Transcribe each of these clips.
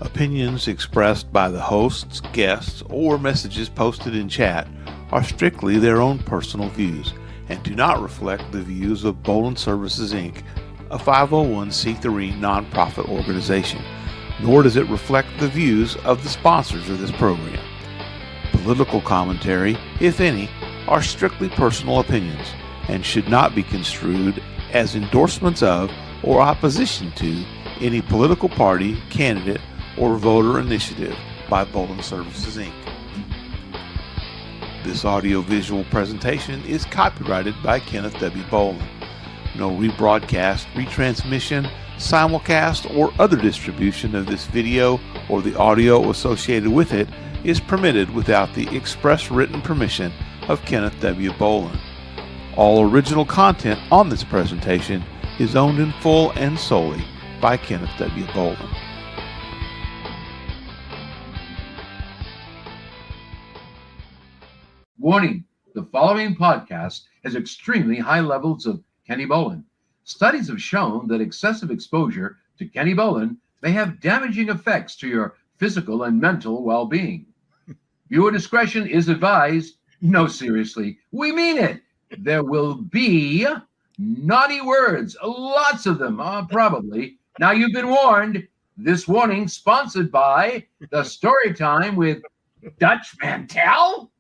Opinions expressed by the hosts, guests, or messages posted in chat are strictly their own personal views and do not reflect the views of Bolin Services, Inc., a 501c3 nonprofit organization, nor does it reflect the views of the sponsors of this program. Political commentary, if any, are strictly personal opinions and should not be construed as endorsements of or opposition to any political party, candidate, or voter initiative by Bolin Services, Inc. This audio-visual presentation is copyrighted by Kenneth W. Bolin. No rebroadcast, retransmission, simulcast, or other distribution of this video or the audio associated with it is permitted without the express written permission of Kenneth W. Bolin. All original content on this presentation is owned in full and solely by Kenneth W. Bolin. Warning, the following podcast has extremely high levels of Kenny Bolin. Studies have shown that excessive exposure to Kenny Bolin may have damaging effects to your physical and mental well-being. Viewer discretion is advised. No, seriously, we mean it. There will be naughty words, lots of them, probably. Now you've been warned. This warning sponsored by the Story Time with Dutch Mantel.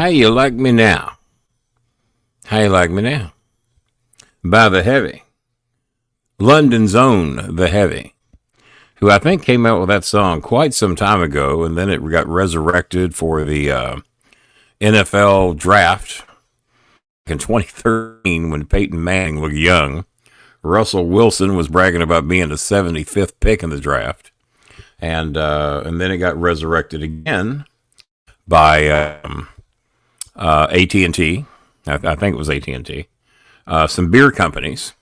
How you like me now? How you like me now? By the heavy, London's own The Heavy, who I think came out with that song quite some time ago, and then it got resurrected for the NFL draft in 2013 when Peyton Manning looked young. Russell Wilson was bragging about being the 75th pick in the draft, and then it got resurrected again by AT&T. I think it was AT&T. Some beer companies,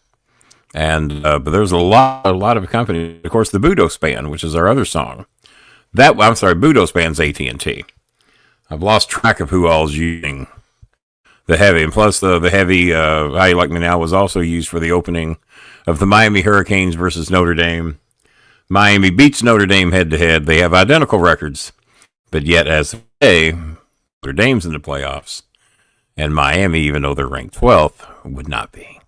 and but there's a lot of companies. Of course, the Budo Span, which is our other song. Budo Span's AT&T. I've lost track of who all's using The Heavy, and plus the Heavy, How You Like Me Now, was also used for the opening of the Miami Hurricanes versus Notre Dame. Miami beats Notre Dame head-to-head. They have identical records, but yet as of today, Notre Dame's in the playoffs, and Miami, even though they're ranked 12th, would not be,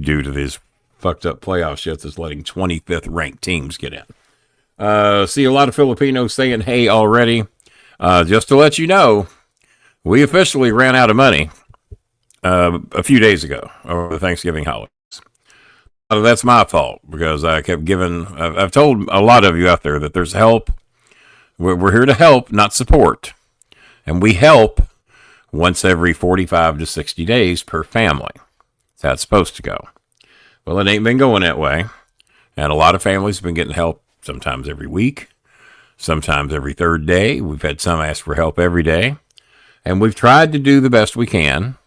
due to these fucked up playoff shit that's letting 25th ranked teams get in. See a lot of Filipinos saying hey already. Just to let you know, we officially ran out of money a few days ago over the Thanksgiving holidays. That's my fault because I kept giving. I've told a lot of you out there that there's help. We're here to help, not support, and we help once every 45 to 60 days per family. That's how it's supposed to go. Well, it ain't been going that way, and a lot of families have been getting help sometimes every week, sometimes every third day. We've had some ask for help every day, and we've tried to do the best we can,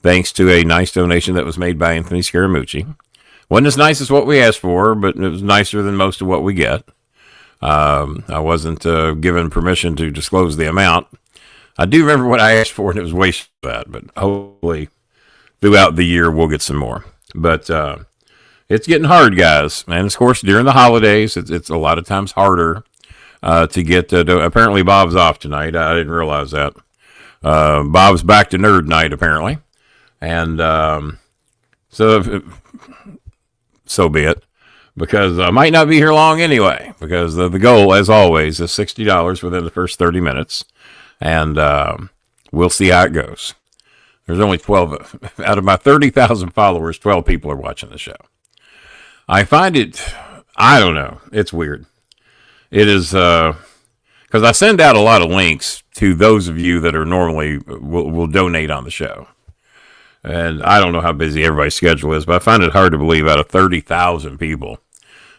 thanks to a nice donation that was made by Anthony Scaramucci. Wasn't as nice as what we asked for, but it was nicer than most of what we get. I wasn't given permission to disclose the amount. I do remember what I asked for, and it was way short of that, but hopefully throughout the year we'll get some more. But it's getting hard, guys. And, of course, during the holidays, it's a lot of times harder to get apparently Bob's off tonight. I didn't realize that. Bob's back to nerd night, apparently. And so be it, because I might not be here long anyway, because the goal, as always, is $60 within the first 30 minutes, and we'll see how it goes. There's only 12, out of my 30,000 followers, 12 people are watching the show. I find it, I don't know, it's weird. It is, because I send out a lot of links to those of you that are normally, will donate on the show. And I don't know how busy everybody's schedule is, but I find it hard to believe out of 30,000 people,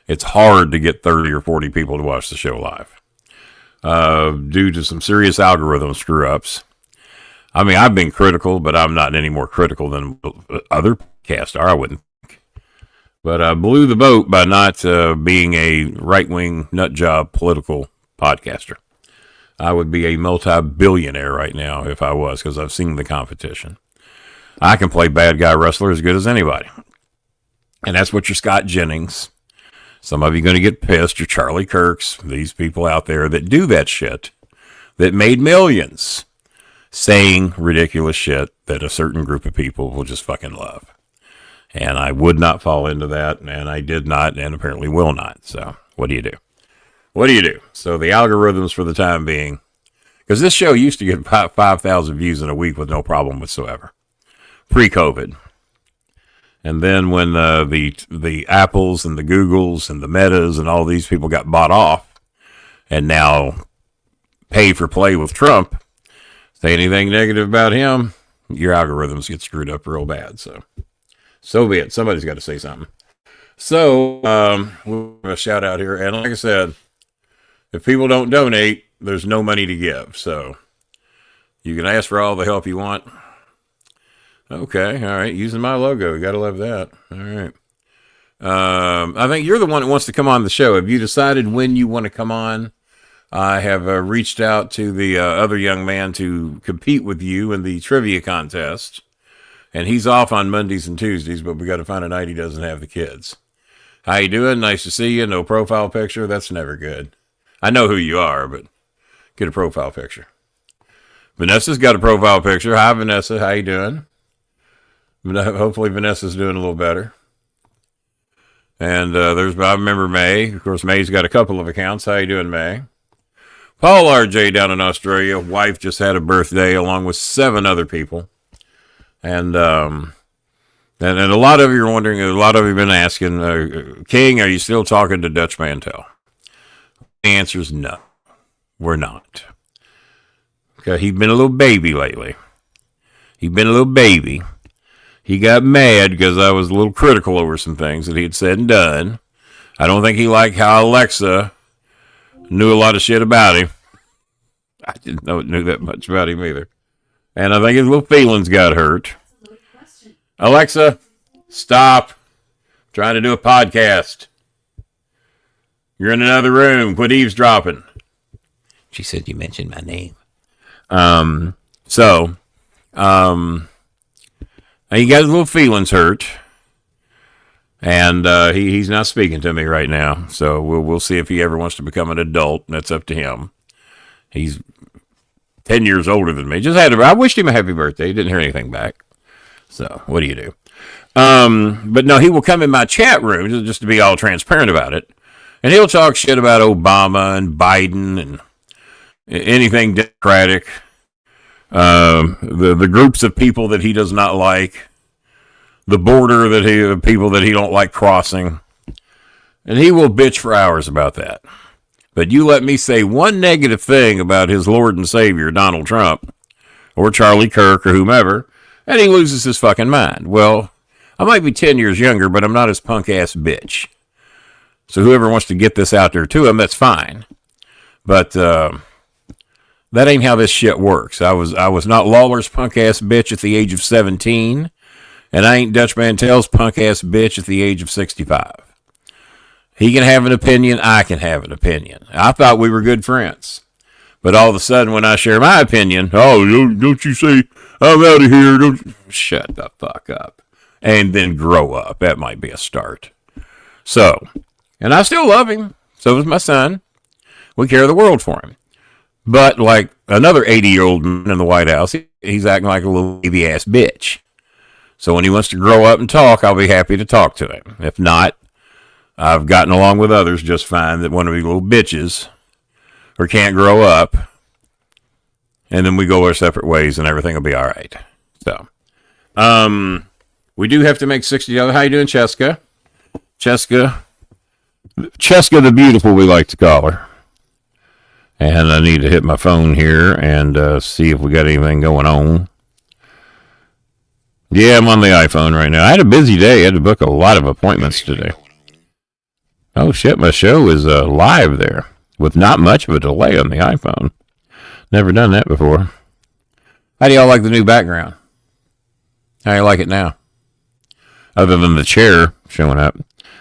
it's hard to get 30 or 40 people to watch the show live due to some serious algorithm screw-ups. I mean, I've been critical, but I'm not any more critical than other podcasts are, I wouldn't think. But I blew the boat by not being a right-wing nutjob political podcaster. I would be a multi-billionaire right now if I was, because I've seen the competition. I can play bad guy wrestler as good as anybody. And that's what your Scott Jennings, some of you going to get pissed, your Charlie Kirks, these people out there that do that shit, that made millions saying ridiculous shit that a certain group of people will just fucking love. And I would not fall into that, and I did not, and apparently will not. So what do you do? What do you do? So the algorithms for the time being, because this show used to get 5,000 views in a week with no problem whatsoever. Pre-COVID. And then when the Apples and the Googles and the Metas and all these people got bought off and now pay for play with Trump, say anything negative about him, your algorithms get screwed up real bad. So be it. Somebody's got to say something. So we'll have a shout out here. And like I said, if people don't donate, there's no money to give. So you can ask for all the help you want. Okay, all right. Using my logo. You got to love that. All right. I think you're the one that wants to come on the show. Have you decided when you want to come on? I have reached out to the other young man to compete with you in the trivia contest. And he's off on Mondays and Tuesdays, but we got to find a night he doesn't have the kids. How you doing? Nice to see you. No profile picture. That's never good. I know who you are, but get a profile picture. Vanessa's got a profile picture. Hi, Vanessa. How you doing? Hopefully Vanessa's doing a little better. And I remember May. Of course, May's got a couple of accounts. How you doing, May? Paul RJ down in Australia. Wife just had a birthday along with 7 other people. And And a lot of you are wondering, a lot of you have been asking, King, are you still talking to Dutch Mantel? The answer is no, we're not. Okay, he's been a little baby lately. He got mad because I was a little critical over some things that he had said and done. I don't think he liked how Alexa knew a lot of shit about him. I didn't know it knew that much about him either. And I think his little feelings got hurt. Alexa, stop. I'm trying to do a podcast. You're in another room. Quit eavesdropping. She said you mentioned my name. He got his little feelings hurt. And he's not speaking to me right now. So we'll see if he ever wants to become an adult. That's up to him. He's 10 years older than me. I wished him a happy birthday. He didn't hear anything back. So what do you do? But no, he will come in my chat room just to be all transparent about it. And he'll talk shit about Obama and Biden and anything Democratic. The groups of people that he does not like. The border people that he don't like crossing. And he will bitch for hours about that. But you let me say one negative thing about his Lord and Savior, Donald Trump, or Charlie Kirk, or whomever, and he loses his fucking mind. Well, I might be 10 years younger, but I'm not his punk-ass bitch. So whoever wants to get this out there to him, that's fine. But that ain't how this shit works. I was not Lawler's punk-ass bitch at the age of 17, and I ain't Dutch Mantel's punk-ass bitch at the age of 65. He can have an opinion, I can have an opinion. I thought we were good friends. But all of a sudden, when I share my opinion, don't you say, I'm out of here. Shut the fuck up. And then grow up. That might be a start. So, and I still love him. So does my son. We care the world for him. But like another 80-year-old man in the White House, he's acting like a little baby-ass bitch. So when he wants to grow up and talk, I'll be happy to talk to him. If not, I've gotten along with others just fine that want to be little bitches or can't grow up. And then we go our separate ways and everything will be all right. So, we do have to make $60. How you doing, Cheska? Cheska the beautiful, we like to call her. And I need to hit my phone here and see if we got anything going on. Yeah, I'm on the iPhone right now. I had a busy day. I had to book a lot of appointments today. Oh, shit, my show is live there with not much of a delay on the iPhone. Never done that before. How do y'all like the new background? How do you like it now? Other than the chair showing up.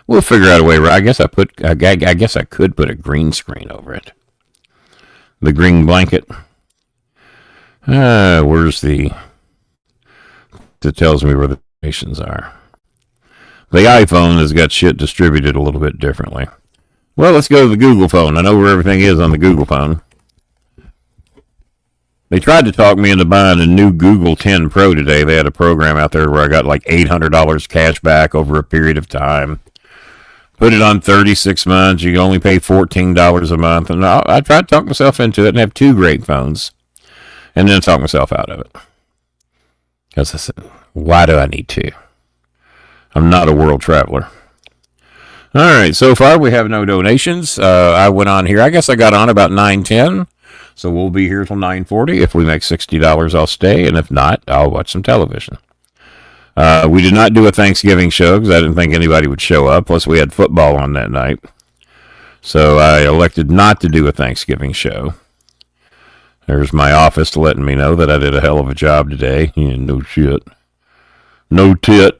We'll figure out a way. I guess I could put a green screen over it. The green blanket. Where's the... That tells me where the stations are. The iPhone has got shit distributed a little bit differently. Well, let's go to the Google phone. I know where everything is on the Google phone. They tried to talk me into buying a new Google 10 Pro today. They had a program out there where I got like $800 cash back over a period of time. Put it on 36 months. You can only pay $14 a month. And I tried to talk myself into it and have two great phones. And then talk myself out of it. Because I said, why do I need to? I'm not a world traveler. All right, so far we have no donations. I went on here. I guess I got on about 9:10. So we'll be here till 9:40. If we make $60, I'll stay. And if not, I'll watch some television. We did not do a Thanksgiving show because I didn't think anybody would show up. Plus, we had football on that night. So I elected not to do a Thanksgiving show. There's my office letting me know that I did a hell of a job today. Yeah, no shit. No tit.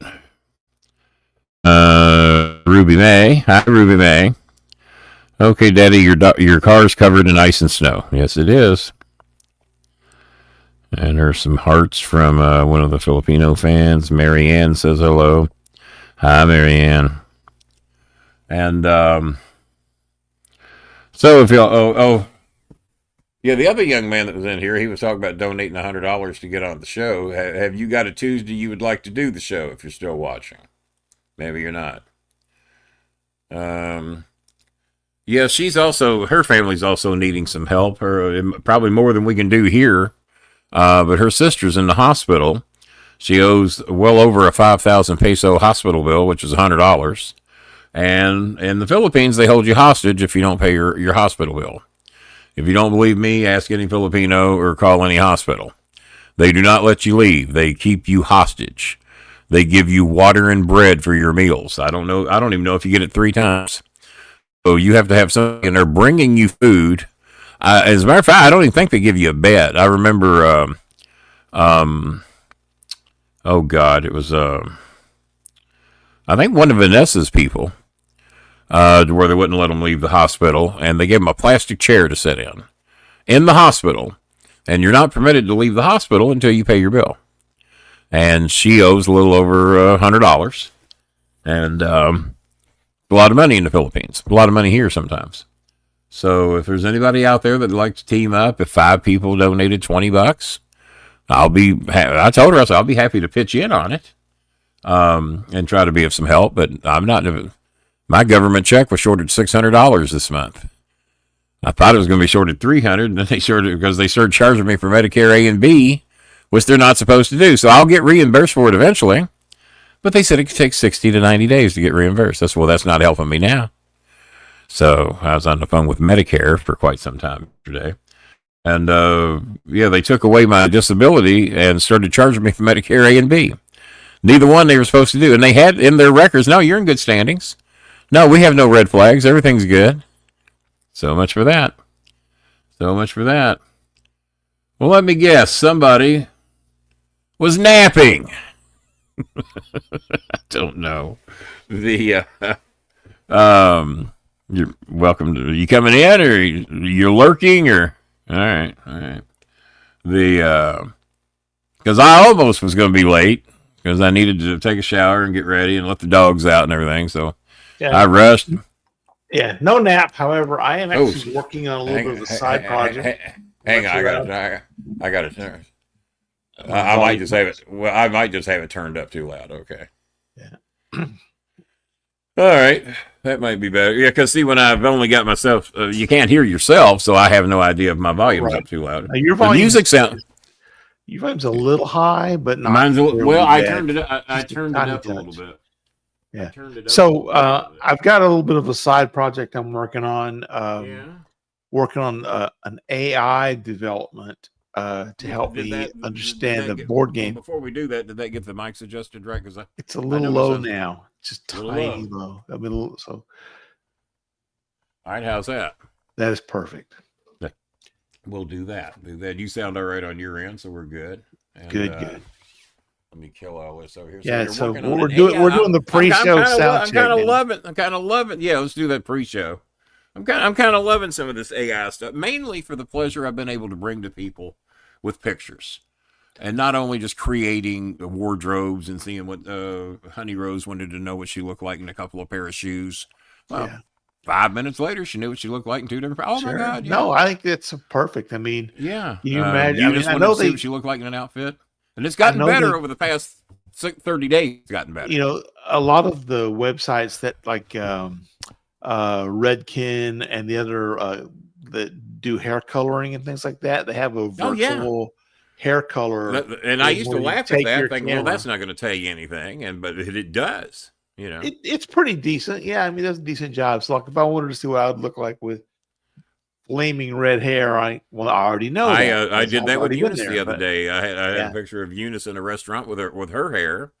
Ruby May. Hi, Ruby May. Okay, Daddy, your car's covered in ice and snow. Yes, it is. And there's some hearts from one of the Filipino fans. Mary Ann says hello. Hi, Mary Ann. And so if y'all... Yeah, the other young man that was in here, he was talking about donating $100 to get on the show. Have you got a Tuesday you would like to do the show if you're still watching? Maybe you're not. Yeah, her family's also needing some help. Probably more than we can do here. But her sister's in the hospital. She owes well over a 5,000 peso hospital bill, which is $100. And in the Philippines, they hold you hostage if you don't pay your hospital bill. If you don't believe me, ask any Filipino or call any hospital. They do not let you leave. They keep you hostage. They give you water and bread for your meals. I don't even know if you get it 3 times. So you have to have something, and they're bringing you food. As a matter of fact, I don't even think they give you a bed. I remember, oh God, it was, I think one of Vanessa's people, where they wouldn't let them leave the hospital, and they gave them a plastic chair to sit in the hospital, and you're not permitted to leave the hospital until you pay your bill. And she owes a little over $100, and a lot of money in the Philippines, a lot of money here sometimes. So if there's anybody out there that'd like to team up, if 5 people donated $20, I told her, I said, I'll be happy to pitch in on it, and try to be of some help, but I'm not. My government check was shorted $600 this month. I thought it was going to be shorted $300, and then they shorted because they started charging me for Medicare A and B, which they're not supposed to do. So I'll get reimbursed for it eventually, but they said it could take 60 to 90 days to get reimbursed. That's not helping me now. So I was on the phone with Medicare for quite some time yesterday, and they took away my disability and started charging me for Medicare A and B. Neither one they were supposed to do, and they had in their records, no, you're in good standings. No, we have no red flags. Everything's good. So much for that. So much for that. Well, let me guess. Somebody was napping. I don't know. You're welcome to, you coming in, or you're lurking, or all right. Because I almost was going to be late because I needed to take a shower and get ready and let the dogs out and everything. So I rushed. Yeah, no nap. However, I am actually working on a little bit of a side project. Hang on, I got it. I might just have it. Well, I might just have it turned up too loud. Okay. Yeah. All right, that might be better. Yeah, because see, when I've only got myself, you can't hear yourself, so I have no idea if my volume's up too loud. Your volume, the music sound. Your volume's a little high, but not. Mine's I turned it up. I turned it up a little bit. Yeah. So I've got a little bit of a side project I'm working on. Working on an AI development to help me understand the board game. Before we do that, did that get the mics adjusted right? Because it's a little low now, just tiny low. I mean, so. All right, how's that? That is perfect. We'll do that. You sound all right on your end, so we're good. And, good. Let me kill all this over here. Yeah, so we're doing the pre-show sound check. I'm kind of loving. Yeah, let's do that pre-show. I'm kind of loving some of this AI stuff, mainly for the pleasure I've been able to bring to people with pictures, and not only just creating wardrobes and seeing what Honey Rose wanted to know what she looked like in a couple of pair of shoes. Well, yeah. 5 minutes later, she knew what she looked like in 2 different. Oh my God! Yeah. No, I think that's perfect. I mean, yeah. You imagine? I know see what she looked like in an outfit. And it's gotten better over the past 30 days. It's gotten better. You know, a lot of the websites that like Redken and the other that do hair coloring and things like that, they have a virtual hair color. And I used to laugh at that, thinking, well, that's not going to tell you anything. But it does. You know, it's pretty decent. Yeah, I mean, it does a decent job. So, like, if I wanted to see what I would look like with flaming red hair, I already know. I did that with Eunice the other day. I had a picture of Eunice in a restaurant with her hair,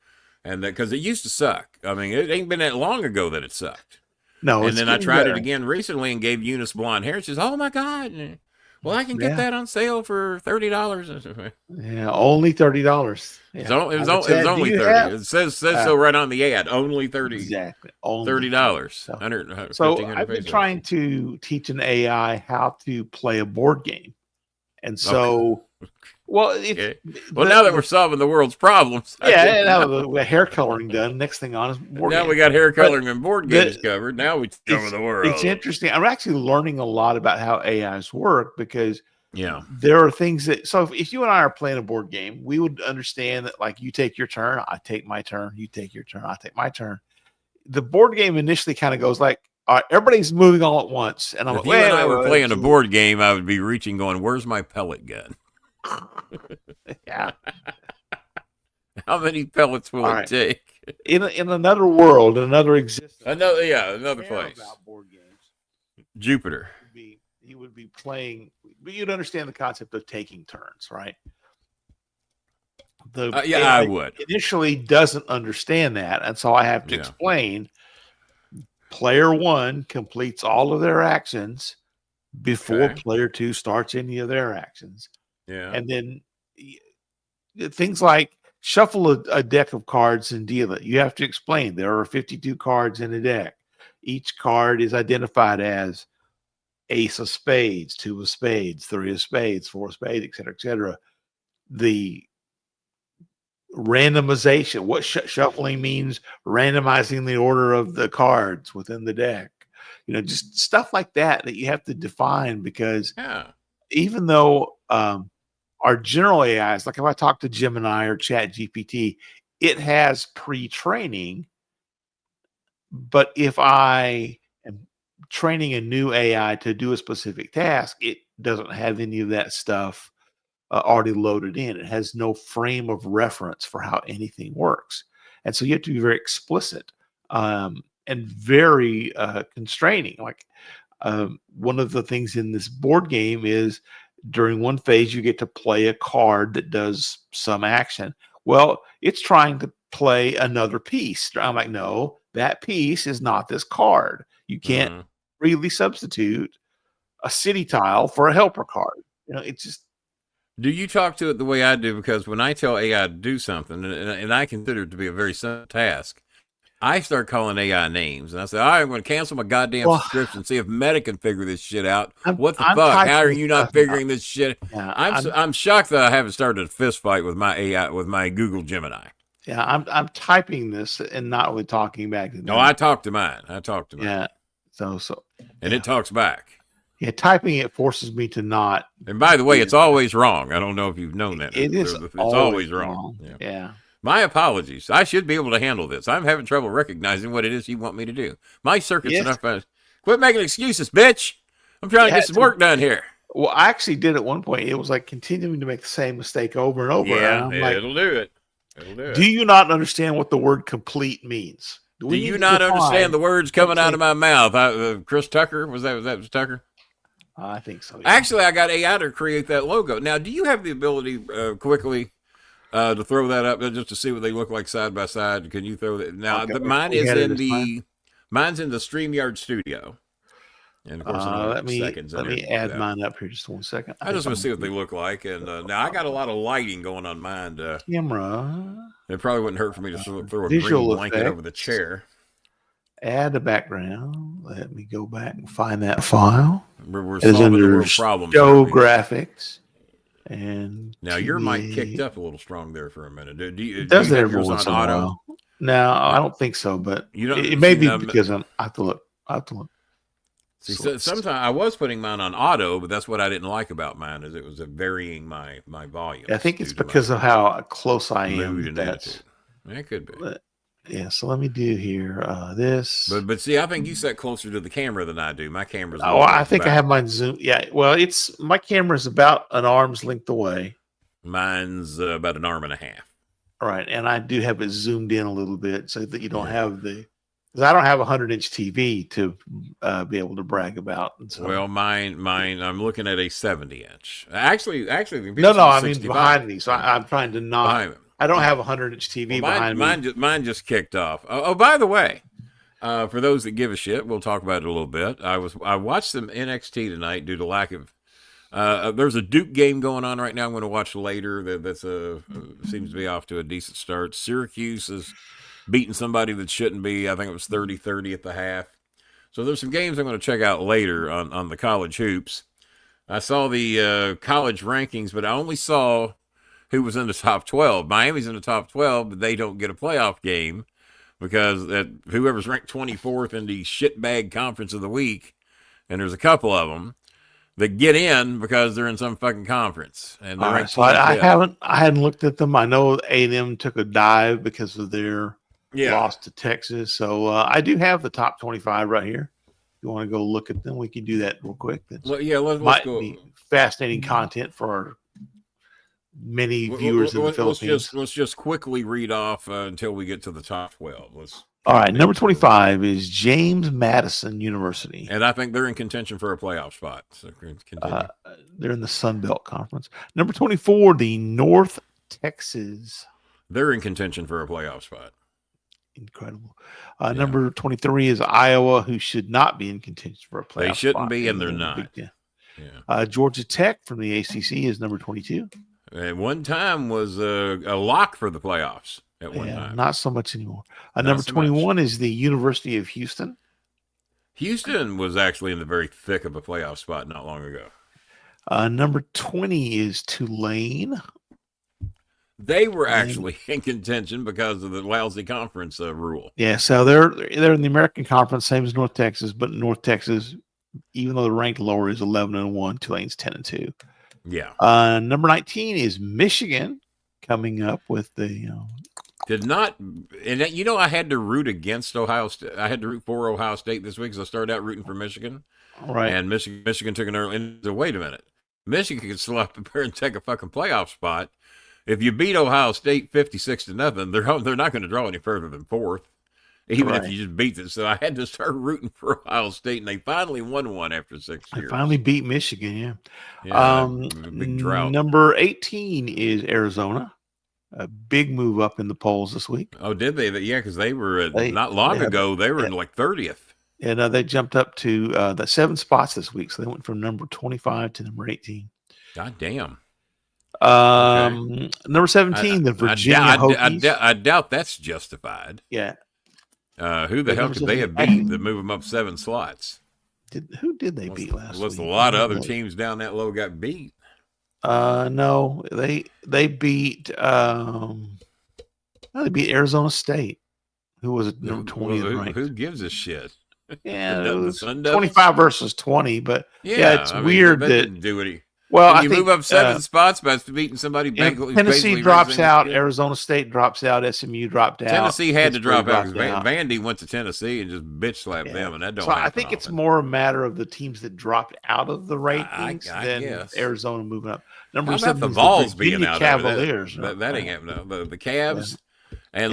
and because it used to suck. I mean, it ain't been that long ago that it sucked. No, and then I tried it again recently and gave Eunice blonde hair. She says, "Oh my God, well, I can get that on sale for $30." Yeah, only $30. Yeah. It was only $30. It says so right on the ad. Only $30. Exactly. Only $30. So I've been trying to teach an AI how to play a board game, and so now that we're solving the world's problems, now the hair coloring done. Next thing on is board game. We got hair coloring and board games covered. Now we cover the world. It's interesting. I'm actually learning a lot about how AIs work because there are things that. So if you and I are playing a board game, we would understand that like you take your turn, I take my turn, you take your turn, I take my turn. The board game initially kind of goes like, all right, everybody's moving all at once, and I'm if you and I were playing a board game, I would be reaching, going, "Where's my pellet gun?" Yeah. How many pellets will All it right. take? In another world, in another existence, Another care place. about board games, Jupiter. he would be playing. But you'd understand the concept of taking turns, right? The Yeah, I AI would. initially doesn't understand that, and so I have to Yeah. explain. Player one completes all of their actions before Okay. player two starts any of their actions, Yeah. and then things like shuffle a deck of cards and deal it. You have to explain there are 52 cards in a deck. Each card is identified as ace of spades, two of spades, three of spades, four of spades, et cetera, et cetera. The randomization, what shuffling means, randomizing the order of the cards within the deck. Just stuff like that you have to define, because Yeah. even though our general AIs, like if I talk to Gemini or Chat GPT, it has pre-training. But if I am training a new AI to do a specific task, it doesn't have any of that stuff already loaded in. It has no frame of reference for how anything works. And so you have to be very explicit and very constraining. Like one of the things in this board game is during one phase, you get to play a card that does some action. Well, it's trying to play another piece. I'm like, no, that piece is not this card. You can't really substitute a city tile for a helper card. It's just. Do you talk to it the way I do? Because when I tell AI to do something, and I consider it to be a very simple task, I start calling AI names, and I say, "All right, I'm going to cancel my goddamn subscription. See if Meta can figure this shit out. What the fuck? How are you not figuring this shit?" Yeah, I'm shocked that I haven't started a fist fight with my AI, with my Google Gemini. Yeah, I'm typing this and not really talking back. No, I talk to mine. Yeah, and it talks back. Yeah, typing it forces me to not. And by the way, it's always wrong. I don't know if you've known that. It's always wrong. Yeah. My apologies. I should be able to handle this. I'm having trouble recognizing what it is you want me to do. My circuit's enough. Quit making excuses, bitch. I'm trying to get some work done here. Well, I actually did at one point. It was like continuing to make the same mistake over and over. Yeah, and I'm it'll do it. Do you not understand what the word complete means? Do you not understand the words coming out of my mouth? Chris Tucker, was that Tucker? I think so. Yeah. Actually, I got AI to create that logo. Now, do you have the ability quickly to throw that up just to see what they look like side by side? Can you throw that? Now, mine's in the StreamYard studio. And of course, let me add mine up here just 1 second. I just want to see what they look like. And now I got a lot of lighting going on mine. Camera. It probably wouldn't hurt for me to throw a green blanket over the chair. Add a background. Let me go back and find that file. We're solving the world problem. Show graphics. And now your mic kicked up a little strong there for a minute. Do you have yours on auto? No, I don't think so. But it may be because I have to look. See, sometimes I was putting mine on auto, but that's what I didn't like about mine, is it was varying my volume. I think it's because of how close I am. It could be. Yeah, so let me do here this. But see, I think you sat closer to the camera than I do. My camera's. I think I have mine zoomed. Yeah, well, my camera's about an arm's length away. Mine's about an arm and a half. All right, and I do have it zoomed in a little bit so that you don't have because I don't have a 100-inch TV to be able to brag about. So. Well, mine, I'm looking at a 70-inch. Actually, no, I mean behind me. So I'm trying to not. I don't have a 100-inch TV behind me. Mine just kicked off. Oh, by the way, for those that give a shit, we'll talk about it a little bit. I watched some NXT tonight due to lack of. There's a Duke game going on right now. I'm going to watch later. That's seems to be off to a decent start. Syracuse is beating somebody that shouldn't be. I think it was 30-30 at the half. So there's some games I'm going to check out later on the college hoops. I saw the college rankings, but I only saw who was in the top 12. Miami's in the top 12, but they don't get a playoff game because whoever's ranked 24th in the shitbag conference of the week, and there's a couple of them that get in because they're in some fucking conference. And they're ranked 25th. I hadn't looked at them. I know A&M took a dive because of their loss to Texas. So I do have the top 25 right here. If you want to go look at them, we can do that real quick. Let's go. Be fascinating content for our many viewers in the Philippines. Let's just quickly read off until we get to the top 12. All right, number 25 is James Madison University. And I think they're in contention for a playoff spot. So continue. They're in the Sun Belt Conference. Number 24, the North Texas. They're in contention for a playoff spot. Incredible. Number 23 is Iowa, who should not be in contention for a playoff spot. They shouldn't be, and they're not. Georgia Tech from the ACC is number 22. At one time was a lock for the playoffs. At one time, not so much anymore. Number 21 is the University of Houston. Houston was actually in the very thick of a playoff spot not long ago. Number 20 is Tulane. They were actually in contention because of the lousy conference rule. Yeah, so they're in the American Conference, same as North Texas, but North Texas, even though they're ranked lower, is 11-1. Tulane's 10-2. Yeah. Number 19 is Michigan, coming up with the. I had to root against Ohio State. I had to root for Ohio State this week, so I started out rooting for Michigan. Right. And Michigan took an early. And so wait a minute, Michigan could still up there and take a fucking playoff spot. If you beat Ohio State 56-0, they're not going to draw any further than fourth, even if you just beat them. So I had to start rooting for Ohio State, and they finally won one after 6 years. They finally beat Michigan, big drought. Number 18 is Arizona. A big move up in the polls this week. Oh, did they? Yeah, because they were not long ago. They were in like 30th. And they jumped up to the 7 spots this week. So they went from number 25 to number 18. God damn. Number 17, the Virginia Hokies. I doubt that's justified. Yeah. Who the hell could they have beat to move them up 7 slots? Who did they beat last week? A lot of other teams down that low got beat. No, they beat they beat Arizona State, who was number 20 ranked. Who gives a shit? Yeah, it was 25 versus 20, but it's weird that didn't do it. Well, I think, move up 7 spots by beating somebody. Tennessee drops out. Arizona State drops out. SMU dropped out. Tennessee had to drop out because Vandy went to Tennessee and just bitch slapped them, and that don't. So I think it's more a matter of the teams that dropped out of the rankings than Arizona moving up. Number 7 the Vols being out Cavaliers. That ain't happening. The Cavs and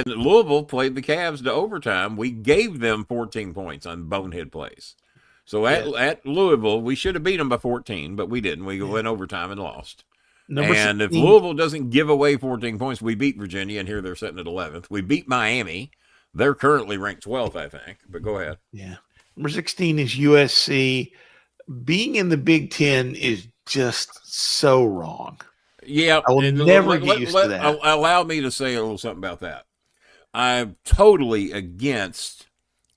Louisville played the Cavs to overtime. We gave them 14 points on bonehead plays. So at Louisville, we should have beat them by 14, but we didn't. We went overtime and lost. And if Louisville doesn't give away 14 points, we beat Virginia, and here they're sitting at 11th. We beat Miami. They're currently ranked 12th, I think. But go ahead. Yeah. Number 16 is USC. Being in the Big Ten is just so wrong. Yeah. I will never get used to that. Allow me to say a little something about that. I'm totally against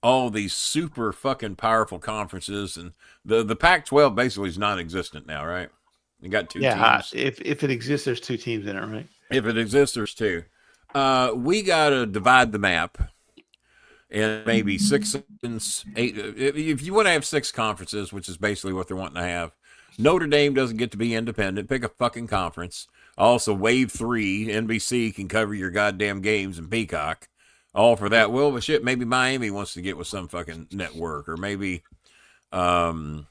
all these super fucking powerful conferences, and the Pac-12 basically is non-existent now, right? You got 2 teams. If it exists, there's 2 teams in it, right? If it exists, there's 2. We got to divide the map and maybe 6, 8. If you want to have 6 conferences, which is basically what they're wanting to have, Notre Dame doesn't get to be independent. Pick a fucking conference. Also, Wave 3, NBC can cover your goddamn games in Peacock. All for that. Well, but shit, maybe Miami wants to get with some fucking network, or maybe UCLA.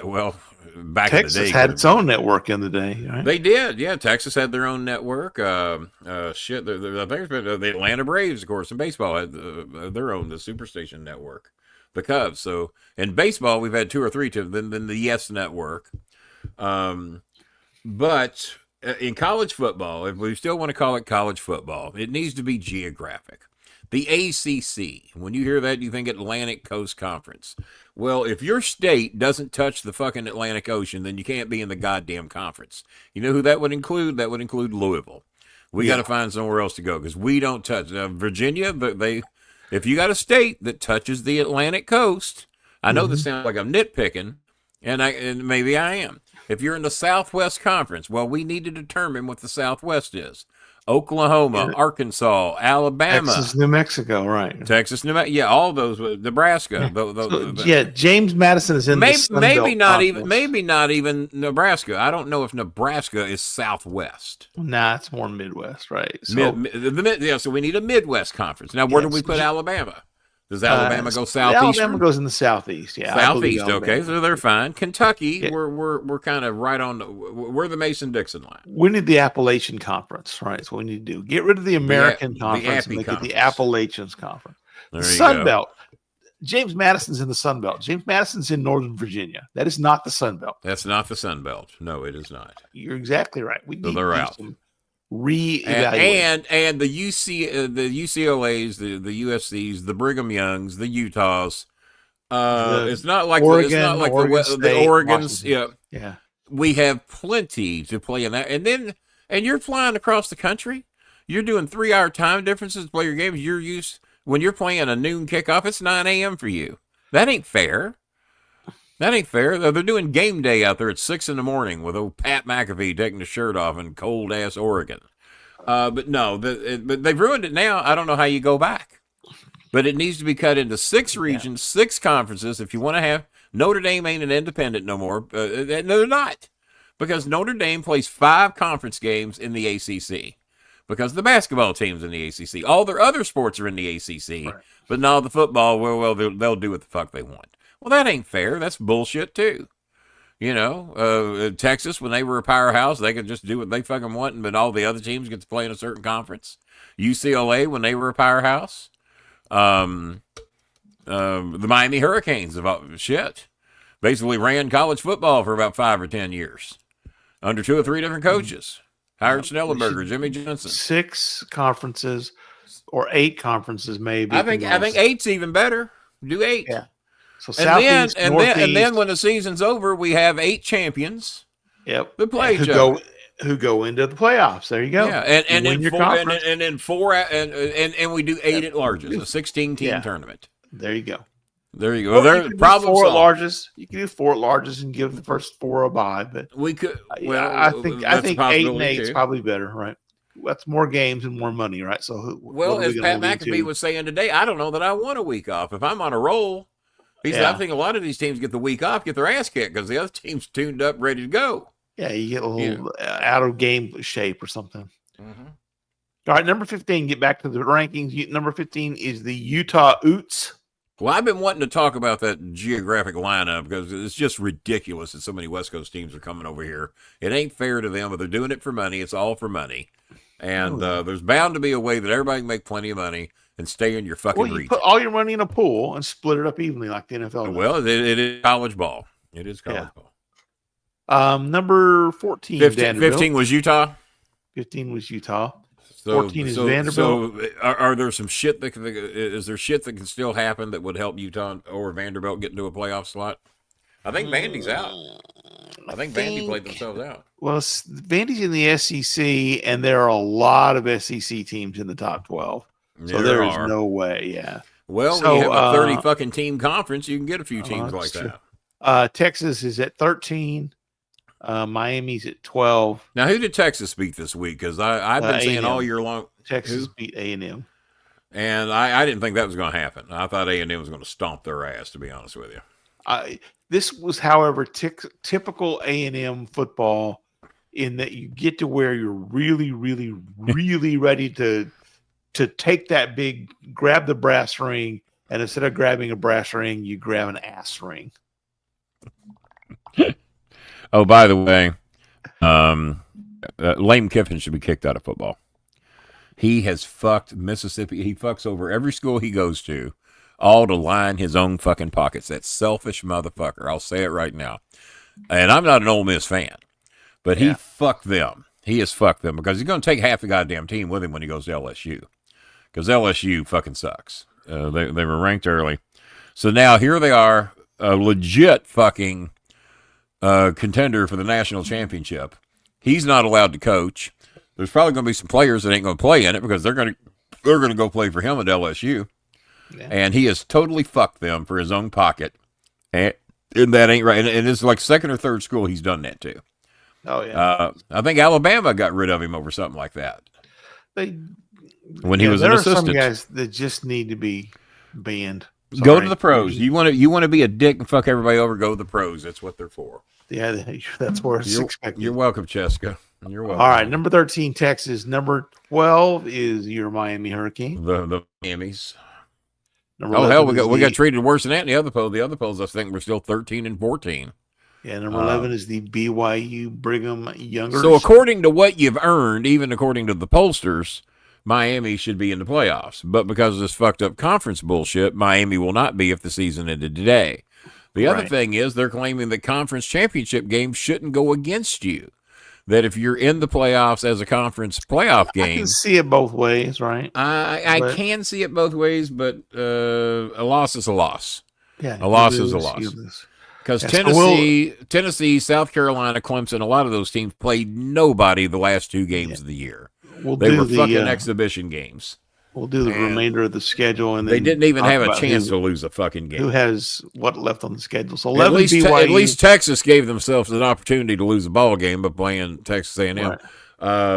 Well, back Texas in the day, had its own network in the day, right? They did, yeah. Texas had their own network. I think the Atlanta Braves, of course, in baseball had their own, the Superstation network, the Cubs. So in baseball, we've had 2 or 3 than the Yes Network. But in college football, if we still want to call it college football, it needs to be geographic. The ACC, when you hear that, you think Atlantic Coast Conference. Well, if your state doesn't touch the fucking Atlantic Ocean, then you can't be in the goddamn conference. You know who that would include? That would include Louisville. We got to find somewhere else to go because we don't touch Virginia. But if you got a state that touches the Atlantic coast, I know this sounds like I'm nitpicking, and maybe I am. If you're in the Southwest Conference, well, we need to determine what the Southwest is. Oklahoma, Arkansas, Alabama. Texas, New Mexico, right. Texas, New Mexico. Yeah, all those. Nebraska. James Madison is in the Sun Belt Conference. Maybe not even Nebraska. I don't know if Nebraska is Southwest. Nah, it's more Midwest, right? So, so we need a Midwest Conference. Now, where do we put Alabama? Does Alabama go southeast? Alabama goes in the southeast. Yeah, southeast. Okay, so they're fine. Kentucky, Yeah. we're kind of right on. We're the Mason-Dixon line. We need the Appalachian Conference, right? That's what we need to do. Get rid of the American Conference and make it the Appalachians Conference. The Sun Belt. James Madison's in the Sun Belt. James Madison's in Northern Virginia. That is not the Sun Belt. That's not the Sun Belt. No, it is not. You're exactly right. We need they're out. Reevaluate. And the UCLAs, the USCs, the Brigham Youngs, the Utahs. It's not like Oregon, it's not like Oregon the Oregons. Washington. Yeah, Yeah. we have plenty to play in that. And you're flying across the country. You're doing 3-hour time differences to play your games. You're used when you're playing a noon kickoff. It's 9 a.m. for you. That ain't fair. That ain't fair. They're doing game day out there at 6 a.m. with old Pat McAfee taking his shirt off in cold ass Oregon. But no, but they've ruined it now. I don't know how you go back. But it needs to be cut into 6 regions, 6 conferences. If you want to have Notre Dame ain't an independent no more. No, they're not, because Notre Dame plays 5 conference games in the ACC. Because the basketball team's in the ACC. All their other sports are in the ACC. Right. But now the football, well, they'll do what the fuck they want. Well, that ain't fair. That's bullshit, too. You know, Texas, when they were a powerhouse, they could just do what they fucking want, but all the other teams get to play in a certain conference. UCLA, when they were a powerhouse. The Miami Hurricanes, basically ran college football for about 5 or 10 years. Under 2 or 3 different coaches. Howard Schnellenberger, Jimmy Johnson. 6 conferences or 8 conferences, maybe. I think 8's even better. Do 8. Yeah. So Southeast, and then when the season's over, we have 8 champions. Yep. That play each other. Who go into the playoffs? There you go. Yeah, and then 4, and we do 8 at largest, a 16-team tournament. There you go. There you go. There problem 4 at largest. You can do 4 at largest and give the first 4 a bye, but we could. Well, I think 8 and 8 is probably better, right? That's more games and more money, right? So, as Pat McAfee was saying today, I don't know that I want a week off if I'm on a roll. He said, I think a lot of these teams get the week off, get their ass kicked because the other team's tuned up, ready to go. Yeah, you get a little out of game shape or something. Mm-hmm. All right, number 15, get back to the rankings. Number 15 is the Utah Utes. Well, I've been wanting to talk about that geographic lineup because it's just ridiculous that so many West Coast teams are coming over here. It ain't fair to them, but they're doing it for money. It's all for money. And there's bound to be a way that everybody can make plenty of money and stay in your fucking region. Put all your money in a pool and split it up evenly like the NFL does. Well, it is college ball. It is college ball. Number 14, 15 was Utah. 15 was Utah. 14 is Vanderbilt. So, are there some shit that is there shit that can still happen that would help Utah or Vanderbilt get into a playoff slot? I think Vandy's out. I think Vandy played themselves out. Well, Vandy's in the SEC, and there are a lot of SEC teams in the top 12. So there is no way. Yeah. Well, when you have a 30 fucking team conference, you can get a few teams like that. Texas is at 13. Miami's at 12. Now, who did Texas beat this week? Because I've been saying all year long. Texas beat A&M. And I didn't think that was going to happen. I thought A&M was going to stomp their ass, to be honest with you. This was, however, typical A&M football in that you get to where you're really, really, really ready to take that grab the brass ring, and instead of grabbing a brass ring, you grab an ass ring. Oh, by the way, Lane Kiffin should be kicked out of football. He has fucked Mississippi. He fucks over every school he goes to, all to line his own fucking pockets. That selfish motherfucker. I'll say it right now. And I'm not an Ole Miss fan, but he fucked them. He has fucked them because he's going to take half the goddamn team with him when he goes to LSU. Because LSU fucking sucks. They were ranked early. So now here they are, a legit fucking contender for the national championship. He's not allowed to coach. There's probably going to be some players that ain't going to play in it because they're going to go play for him at LSU. Yeah. And he has totally fucked them for his own pocket. And that ain't right. And it's like second or third school he's done that to. Oh, yeah. I think Alabama got rid of him over something like that. When he was an assistant. There are some guys that just need to be banned. Sorry. Go to the pros. You want to be a dick and fuck everybody over, go to the pros. That's what they're for. Yeah, that's where it's expected. You're welcome, Cheska. You're welcome. All right, number 13, Texas. Number 12 is your Miami Hurricane. The Miamis. Number Oh hell, 11 we got treated worse than that in the other poll. The other polls, I think, were still 13 and 14. Yeah, number 11 is the BYU Brigham Youngers. So according to what you've earned, even according to the pollsters, Miami should be in the playoffs. But because of this fucked up conference bullshit, Miami will not be if the season ended today. The other thing is they're claiming that conference championship games shouldn't go against you. That if you're in the playoffs as a conference playoff game, I can see it both ways, right? I can see it both ways, but a loss is a loss. Yeah, a loss is a loss. Because Tennessee, South Carolina, Clemson, a lot of those teams played nobody the last 2 games of the year. They were fucking exhibition games. We'll do the remainder of the schedule, and then they didn't even have a chance to lose a fucking game. Who has what left on the schedule? So at least Texas gave themselves an opportunity to lose a ball game by playing Texas A&M. Right.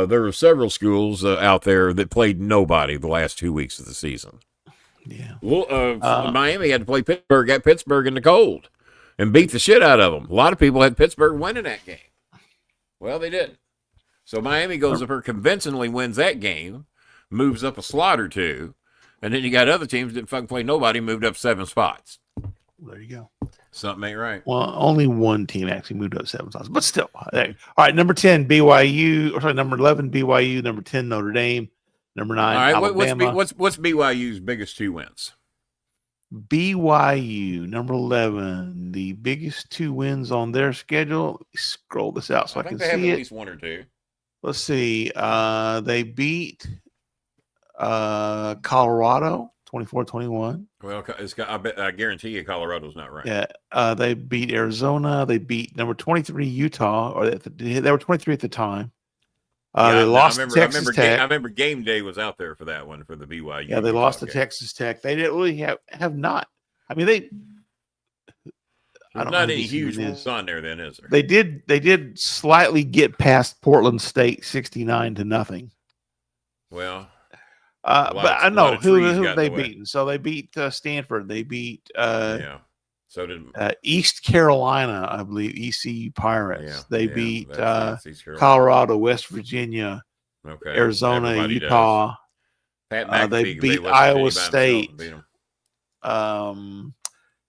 There were several schools out there that played nobody the last 2 weeks of the season. Yeah. Well, Miami had to play Pittsburgh at Pittsburgh in the cold and beat the shit out of them. A lot of people had Pittsburgh winning that game. Well, they didn't. So Miami goes up there, convincingly wins that game, moves up a slot or 2, and then you got other teams that didn't fucking play nobody, moved up 7 spots. There you go. Something ain't right. Well, only one team actually moved up 7 spots, but still. All right, number 10, BYU. Or sorry, number 11, BYU. Number 10, Notre Dame. Number 9, all right, Alabama. What's BYU's biggest 2 wins? BYU, number 11, the biggest 2 wins on their schedule. Let me scroll this out so I can see it. They have at least 1 or 2. Let's see. They beat Colorado 24-21. Well, I guarantee you Colorado's not right. Yeah. They beat Arizona. They beat number 23 Utah, or they were 23 at the time. They lost to Texas Tech. I remember game day was out there for that one for the BYU. Yeah, they lost to Texas Tech. They didn't really have not. I mean, there's not any huge ones on there, then, is there? They did slightly get past Portland State 69-0. Well, but I know who they beaten. So they beat Stanford. They beat So did East Carolina, I believe, ECU Pirates. They beat Colorado, West Virginia, Arizona, Everybody Utah. They beat Iowa State.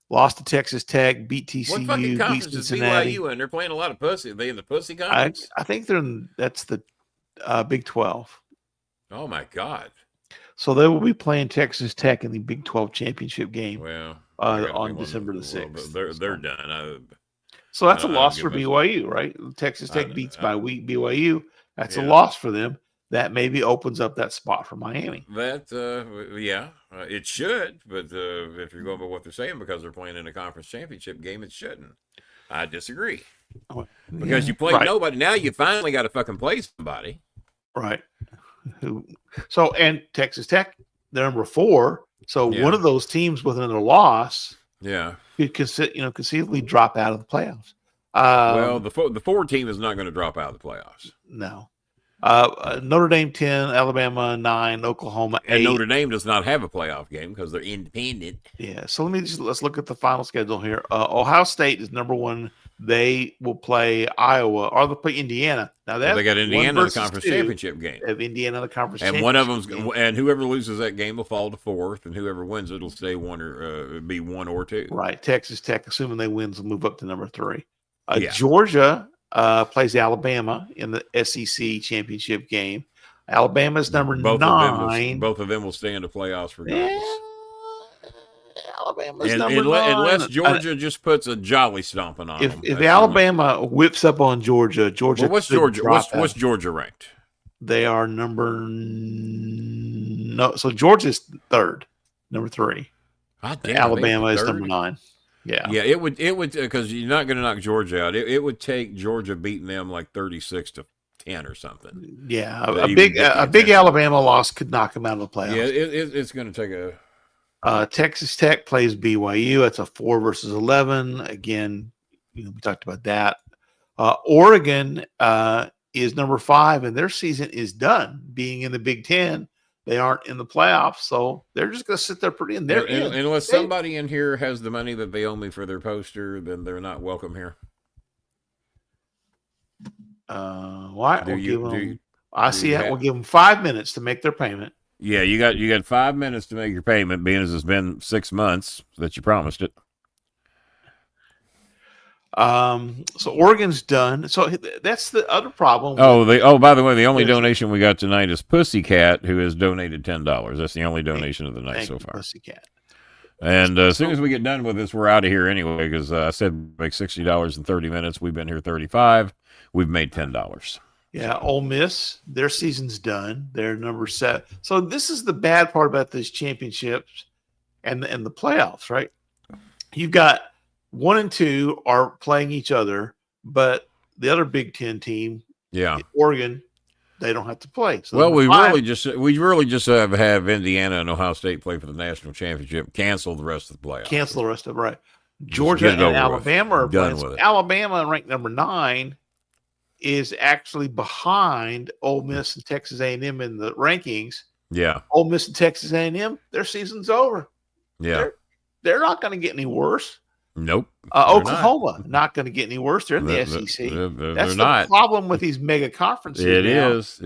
Lost to Texas Tech, beat TCU, what fucking conference beat Cincinnati. is BYU in? They're playing a lot of pussy. Are they in the pussy conference? I think that's the Big 12. Oh my God! So they will be playing Texas Tech in the Big 12 championship game. Well, on December the 6th. They're done. So that's a loss for BYU, right? Texas Tech beats by BYU. That's a loss for them. That maybe opens up that spot for Miami. It should. But if you're going by what they're saying, because they're playing in a conference championship game, it shouldn't. I disagree. Because you played nobody. Now you finally got to fucking play somebody. Right. So, and Texas Tech, they're number 4. So one of those teams with another loss, could conceivably drop out of the playoffs. Well, the 4 team is not going to drop out of the playoffs. No. Notre Dame 10, Alabama 9, Oklahoma 8. And Notre Dame does not have a playoff game because they're independent. Yeah. So let's look at the final schedule here. Ohio State is number 1. They will play Iowa, or they'll play Indiana. Now they got Indiana in the conference championship game. They have Indiana in the conference and one of them's and whoever loses that game will fall to 4th, and whoever wins it'll stay 1 or be 1 or 2. Right. Texas Tech, assuming they win, will move up to number 3. Georgia plays Alabama in the SEC championship game. Alabama's number 9. Both of them will stay in the playoffs regardless. Alabama's number 9. Unless Georgia just puts a jolly stomping on them. If Alabama whips up on Georgia, what's Georgia? What's Georgia ranked? They are so Georgia's 3rd, number 3. Alabama is number 9. Yeah, it would because you're not going to knock Georgia out. It would take Georgia beating them like 36-10 or something. Yeah, a big Alabama loss could knock them out of the playoffs. Yeah, it's going to take a. Texas Tech plays BYU. That's a 4 versus 11. Again, we talked about that. Oregon is number 5, and their season is done. Being in the Big 10, they aren't in the playoffs, so they're just going to sit there pretty in there. Unless somebody in here has the money that they owe me for their poster, then they're not welcome here. Why? We'll give them 5 minutes to make their payment. Yeah, you got 5 minutes to make your payment, being as it's been 6 months that you promised it. So Oregon's done. So that's the other problem. By the way, the only donation we got tonight is Pussycat, who has donated $10. That's the only donation of the night so far. Pussycat. And as soon as we get done with this, we're out of here anyway, because I said make $60 in 30 minutes. We've been here 35. We've made $10. Yeah, Ole Miss, their season's done. They're number 7. So this is the bad part about these championships and the playoffs, right? You've got 1 and 2 are playing each other, but the other Big Ten team, Oregon, they don't have to play. So we really just have Indiana and Ohio State play for the national championship. Cancel the rest of the playoffs. Cancel the rest of it, right? Georgia and Alabama are playing. So Alabama, ranked number 9, is actually behind Ole Miss and Texas A&M in the rankings. Yeah, Ole Miss and Texas A&M, their season's over. Yeah, they're not going to get any worse. Nope. Oklahoma not going to get any worse. They're in the SEC. That's the problem with these mega conferences. It is.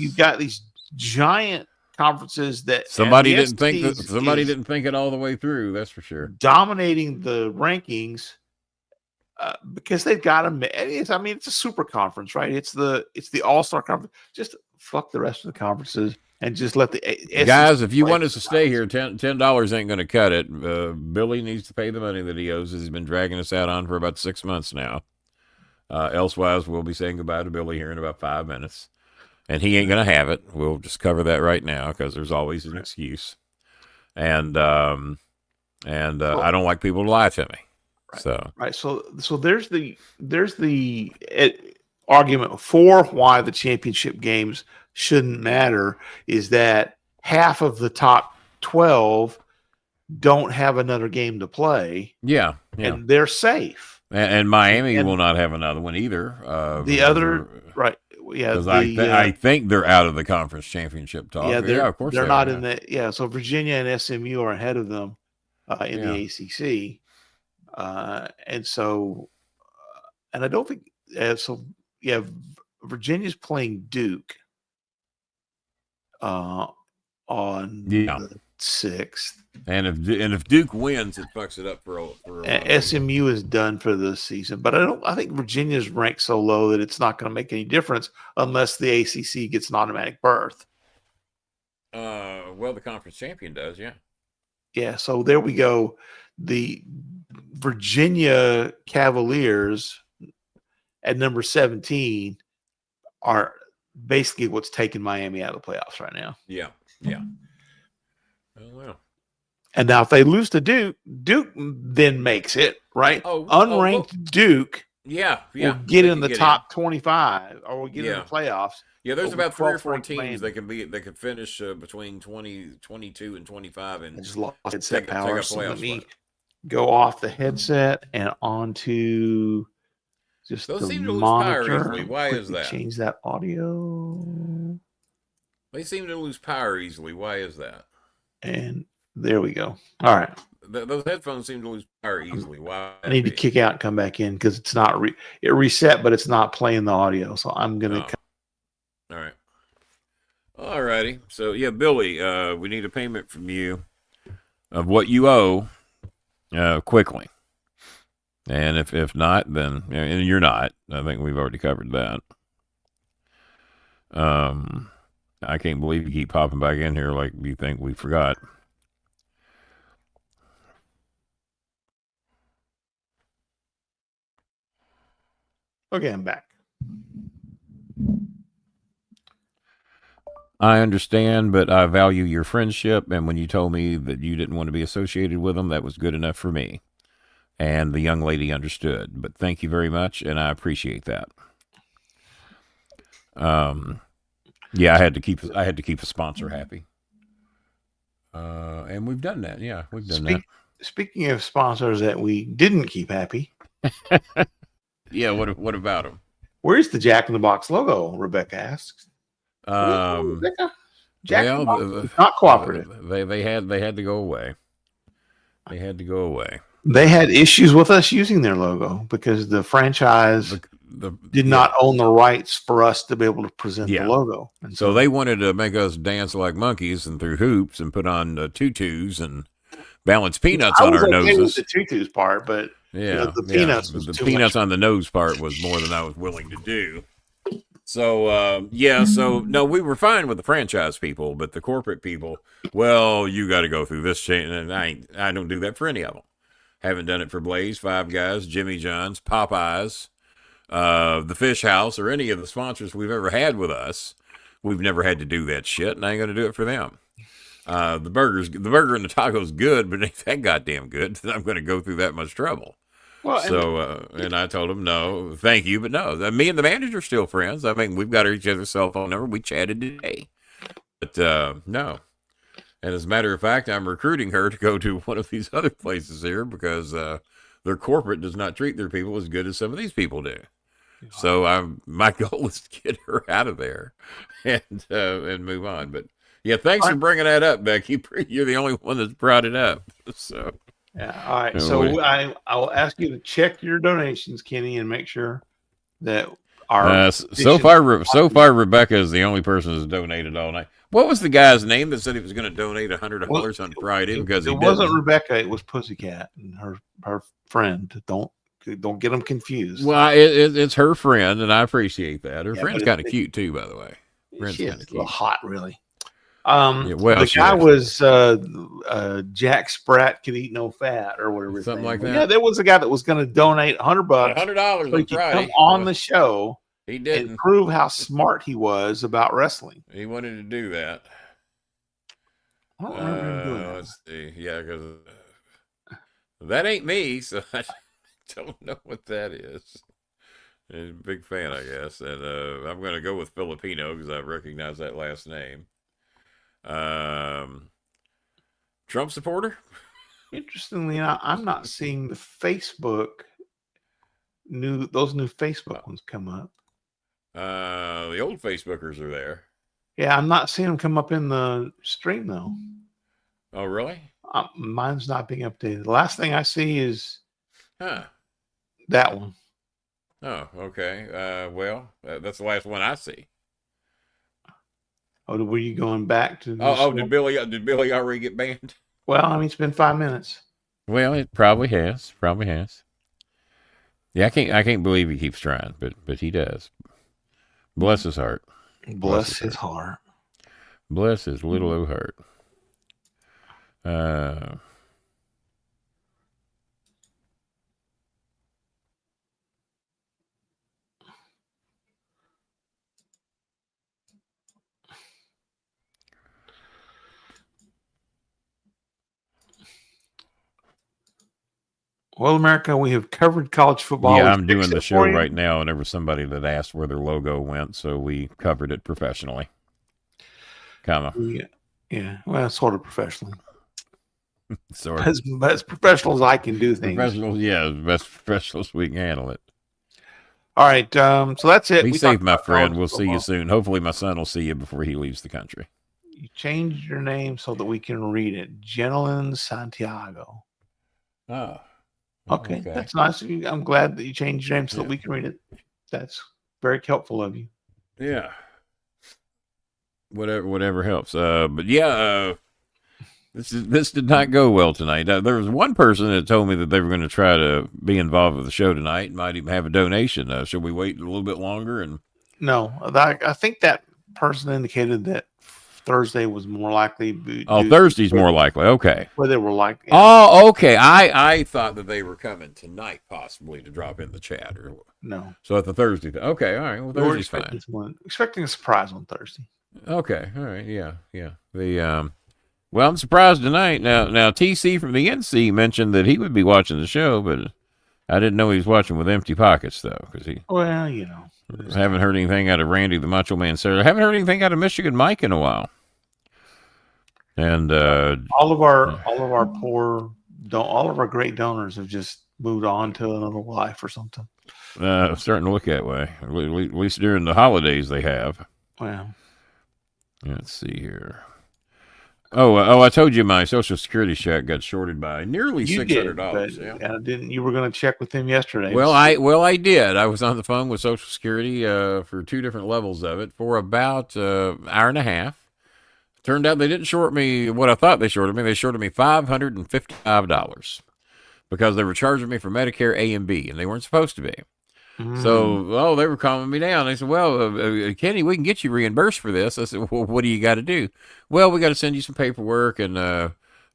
You've got these giant conferences that somebody didn't think it all the way through. That's for sure. Dominating the rankings because they've got them. It's a super conference, right? It's the all-star conference. Just fuck the rest of the conferences. And just let the guys, if you want us to stay here, $10 ain't going to cut it. Billy needs to pay the money that he owes. He's been dragging us out on for about 6 months now. Elsewise, we'll be saying goodbye to Billy here in about 5 minutes, and he ain't going to have it. We'll just cover that right now because there's always an excuse, and I don't like people to lie to me. Right. So there's the argument for why the championship games shouldn't matter is that half of the top 12 don't have another game to play. Yeah. And they're safe. And Miami will not have another one either. Right. Yeah. Because I think they're out of the conference championship talk. Yeah, of course they're not in the. Yeah. So Virginia and SMU are ahead of them in the ACC. And so, and I don't think so. Yeah. Virginia's playing Duke. On the 6th, and if Duke wins, it fucks it up for SMU is done for this season. But I think Virginia's ranked so low that it's not going to make any difference unless the ACC gets an automatic berth. Well, the conference champion does, yeah. Yeah, so there we go. The Virginia Cavaliers at number 17 are basically what's taking Miami out of the playoffs right now. Yeah. Well. And now if they lose to Duke then makes it, right? Unranked Duke will get in the top 25 or will get in the playoffs. Yeah, there's about 3 or 4 teams that can finish between 22 and 25 and I just lost headset power. So let me go off the headset and onto just those seem to monitor. Lose power easily. Why is that? Change that audio. They seem to lose power easily. Why is that? And there we go. All right. Those headphones seem to lose power easily. Why? I need to kick out and come back in because it's not it reset, but it's not playing the audio. So I'm gonna. All righty. So yeah, Billy, we need a payment from you of what you owe quickly. And if not, then and you're not. I think we've already covered that. I can't believe you keep popping back in here like you think we forgot. Okay, I'm back. I understand, but I value your friendship, and when you told me that you didn't want to be associated with them, that was good enough for me. And the young lady understood. But thank you very much, and I appreciate that. Yeah, I had to keep a sponsor happy. And we've done that. Yeah, we've done that. Speaking of sponsors that we didn't keep happy. Yeah, what about them? Where's the Jack in the Box logo? Rebecca asks. Rebecca? Jack in the Box is not cooperative. They had to go away. They had to go away. They had issues with us using their logo because the franchise did not own the rights for us to be able to present the Yeah. logo. And So they wanted to make us dance like monkeys and through hoops and put on tutus and balance peanuts on our with noses. the tutus part, but Yeah, the peanuts was the too peanuts much. on the nose part was more than I was willing to do. So so no, we were fine with the franchise people, but the corporate people, well, you got to go through this chain, and I don't do that for any of them. Haven't done it for Blaze, Five Guys, Jimmy John's, Popeyes, the Fish House, or any of the sponsors we've ever had with us. We've never had to do that shit, and I ain't going to do it for them. The burger and the taco's good, but it ain't that goddamn good that I'm going to go through that much trouble. Well, so, and I told him, no, thank you, but no. Me and the manager are still friends. I mean, we've got each other's cell phone number. We chatted today. But, no. And as a matter of fact, I'm recruiting her to go to one of these other places here because their corporate does not treat their people as good as some of these people do. So my goal is to get her out of there and move on. But, yeah, thanks for bringing that up, Becky. You're the only one that's brought it up. So... Yeah. All right. So I'll ask you to check your donations, Kenny, and make sure that our so far Rebecca is the only person who's donated all night. What was the guy's name that said he was going to donate $100 on Friday? Because it wasn't Rebecca, it was Pussycat and her friend. Don't get them confused. Well, it's her friend, and I appreciate that. Her friend's kind of cute too, by the way. She's a little hot, really. The guy was Jack Spratt could eat no fat or whatever. Something like that. Yeah, there was a guy that was going to donate $100. $100 so he could come on the show. He didn't and prove how smart he was about wrestling. He wanted to do that. I don't remember him doing that. Let's see. Yeah, because that ain't me, so I don't know what that is. I'm a big fan, I guess, and I'm going to go with Filipino because I recognize that last name. Trump supporter? Interestingly, I'm not seeing the Facebook those new Facebook ones come up. The old Facebookers are there. Yeah, I'm not seeing them come up in the stream though. Oh, really? Mine's not being updated. The last thing I see is that one. Oh, okay. Well, that's the last one I see. Oh, were you going back to? Did Billy already get banned? Well, I mean, it's been 5 minutes. Well, it probably has. Yeah, I can't believe he keeps trying, but he does. Bless his heart. Bless his heart. Bless his little old heart. Well, America, we have covered college football. Yeah, I'm doing the show right now, and there was somebody that asked where their logo went, so we covered it professionally. Yeah, well, sort of professionally. Sort of. As professional as I can do things. Professionals, yeah, best professionals we can handle it. All right, so that's it. Be safe, my friend. We'll see you soon. Hopefully, my son will see you before he leaves the country. You changed your name so that we can read it. Genelin Santiago. Oh. Okay, that's nice of you. I'm glad that you changed your name so that we can read it. That's very helpful of you. Yeah. Whatever helps. But yeah, this did not go well tonight. There was one person that told me that they were going to try to be involved with the show tonight. Might even have a donation. Should we wait a little bit longer? And no, I think that person indicated that Thursday was more likely. Thursday's more likely. Okay. Where they were like. Yeah. Oh, okay. I thought that they were coming tonight, possibly to drop in the chat or no. So at the Thursday. Okay. All right. Well, Thursday's fine. Expecting a surprise on Thursday. Okay. All right. Yeah. Well, I'm surprised tonight. Now TC from the NC mentioned that he would be watching the show, but I didn't know he was watching with empty pockets though, because he. Well, you know. Haven't heard anything out of Randy the Macho Man Sarah. Haven't heard anything out of Michigan Mike in a while. And all of our great donors have just moved on to another life or something. Starting to look that way. At least during the holidays they have. Wow. Let's see here. I told you my Social Security check got shorted by nearly You did, but $600. Yeah. didn't. You were going to check with him yesterday. I did. I was on the phone with Social Security for 2 different levels of it for about hour and a half. Turned out they didn't short me what I thought they shorted me. They shorted me $555 because they were charging me for Medicare A and B, and they weren't supposed to be. So, they were calming me down. They said, well, Kenny, we can get you reimbursed for this. I said, well, what do you got to do? Well, we got to send you some paperwork, and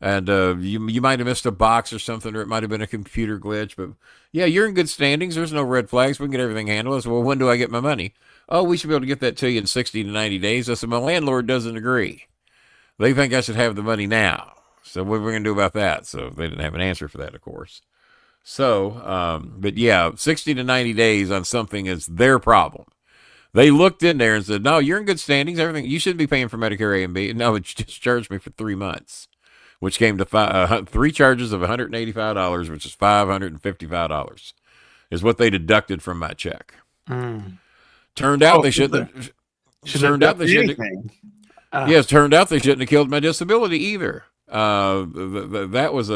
you might have missed a box or something, or it might have been a computer glitch. But, yeah, you're in good standings. There's no red flags. We can get everything handled. I said, well, when do I get my money? Oh, we should be able to get that to you in 60 to 90 days. I said, my landlord doesn't agree. They think I should have the money now. So what are we going to do about that? So they didn't have an answer for that, of course. So, but yeah, 60 to 90 days on something is their problem. They looked in there and said, no, you're in good standings. Everything, you shouldn't be paying for Medicare A and B. No, it just charged me for 3 months, which came to 3 charges of $185, which is $555 is what they deducted from my check. Turned out they shouldn't have. Turned out they shouldn't have. Yes, turned out they shouldn't have killed my disability either. That was